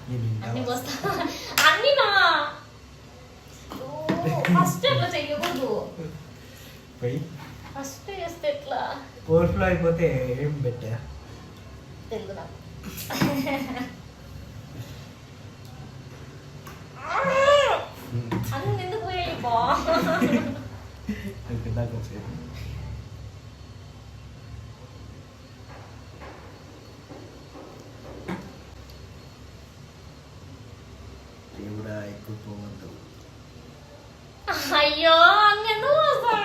అన్ని పోస్తా అన్ని నా ఫస్ట్ ఎట్లా చెయ్యకూడదు ఫస్ట్ చేస్తే ఎట్లా ఓవర్ఫ్లో అయిపోతే ఏం పెట్టా తెలుగు నాకు అన్ని ఎందుకు పోయాయి బా దాకా వచ్చేది దేవుడా ఎక్కువ పోవద్దు అయ్యో అంగెందుకు పోస్తా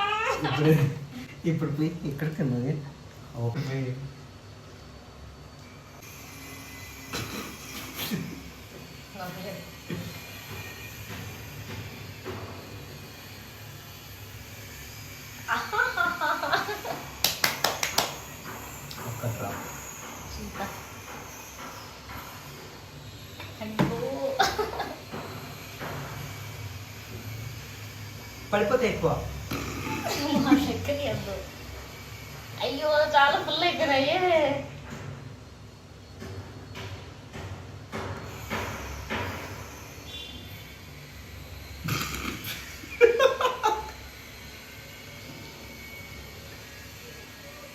ఇప్పుడు పోయి ఇక్కడికి నువ్వు పోయి ఒక్కట్రా పడిపోతే ఎక్కువ ఎక్కనియద్దు అయ్యో చాలా ఫుల్ ఎక్కడయ్యే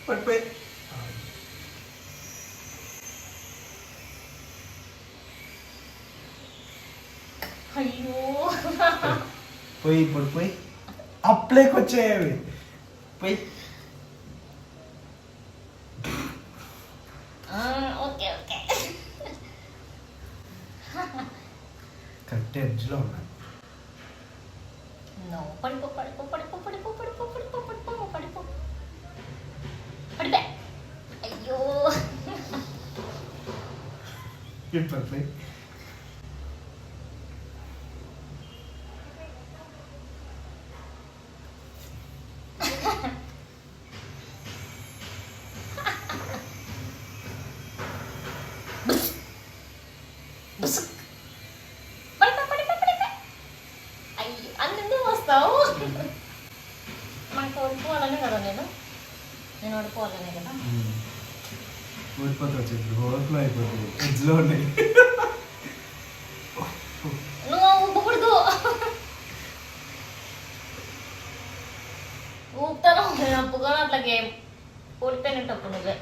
పడిపోయి అయ్యో పోయి ఇప్పుడు పోయి అప్లైకి వచ్చాయి పోయి ఓకే ఓకే కరెక్ట్ ఎడ్జ్లో ఉన్నాయి నో పడిపో పడిపో పడిపో పడిపో పడిపో పడిపో పడిపో పడిపో పడిపే అయ్యో ఇప్పుడు పోయి అయ్యో అన్నెందుకు వస్తావు మనకు ఓడిపోవాలనే కదా నేను ఓడిపోవాలనే కదా ఓడిపోతే వచ్చేది ఓవర్ఫ్లో అయిపోతుంది ఎడ్జ్లో ఉన్నాయి నువ్వు ఊపకూడదు ఊపుతాను అప్పుగా అట్లాగే ఓడిపోయినట్టు నువ్వే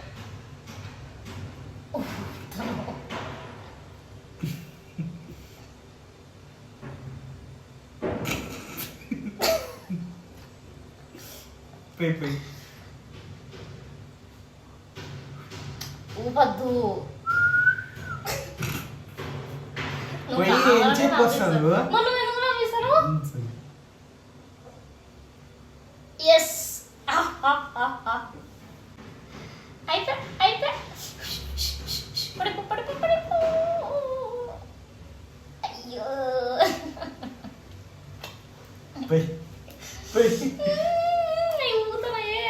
పోయి ఊపద్దు పోయి ఏం చెప్పొస్తాను మనం ఎందుకు నవ్వేశారు ఎస్ అయిపోయి పడిపో పడిపో పడిపో అయ్యో పోయి పోయి నేను ఊగుతున్నాయే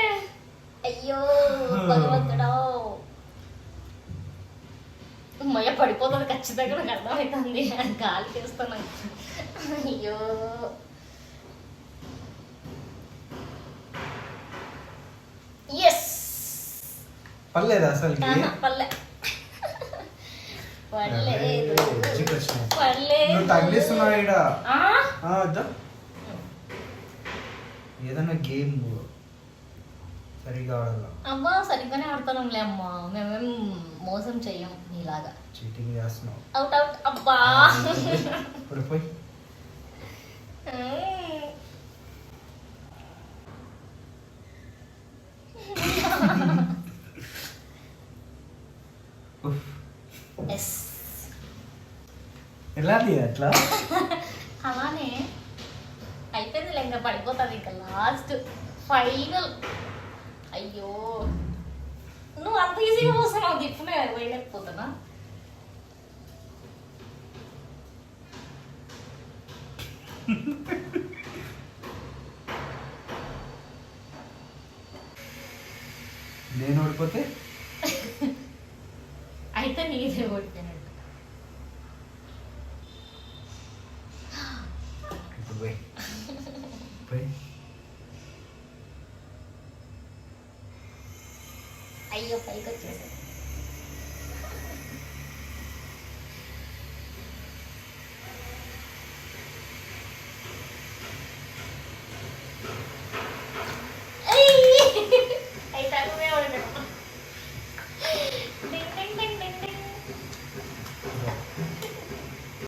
అయ్యో భగవంతుడా మయ పడిపోతుంది ఖచ్చితంగా నాకు అర్థమవుతుంది గాలి చేస్తాను అయ్యో ఎస్ పర్లేదు అసలు పల్లె పర్లేదు నువ్వు తగిలిస్తున్నావు ఇక్కడ ఏదైనా గేమ్ సరిగా ఆడాల అబ్బా సరిగ్గానే ఆడుతున్నాంలే అమ్మా మేమేం మోసం చెయ్యం నీలాగా చీటింగ్ చేస్తున్నావు అవుట్ అవుట్ అబ్బా ఇప్పుడు పోయి ఎస్ ఎలా అట్లా అలానే అయిపోయింది ఇంకా పడిపోతుంది ఇంకా లాస్ట్ ఫైనల్ అయ్యో నువ్వు అంత ఈజీగా పోస్తున్నావు దిప్పునే పోయలేకపోతున్నా నేను ఓడిపోతే అయితే నీదే ఓడిపోయినట్టు ఇప్పుడు పోయి పోయి అయ్యో పైకి వచ్చేసి